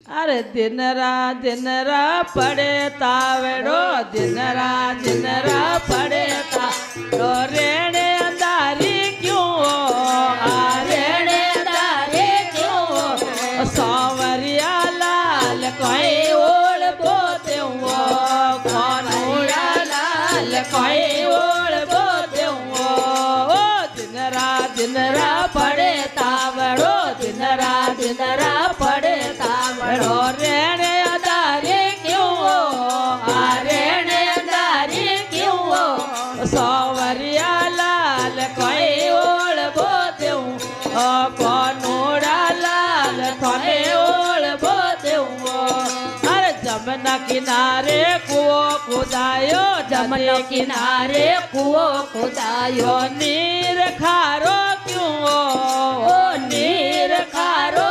अरे दिन रा पड़े तावड़ो दिन रा पड़े तावड़ो रेणे अंधारी क्यों आ रेणे अंधारी क्यों सांवरिया लाल कोई ओढ़ बोते वो कौन ओढ़ा लाल कोई ओढ़ बोते वो दिन रा पड़े तावड़ो दिन रा पड़े तावड़ो रेणे अंधारी क्यों आ रेणे अंधारी क्यों सांवरिया लाल कोई ओढ़ बोते कौन ओढ़ा लाल कोई ओढ़ बोते अरे जमुना किनारे कुओ खुदायो जमुना किनारे कुओ खुदायो नीर खारो क्यों ओ नीर खारो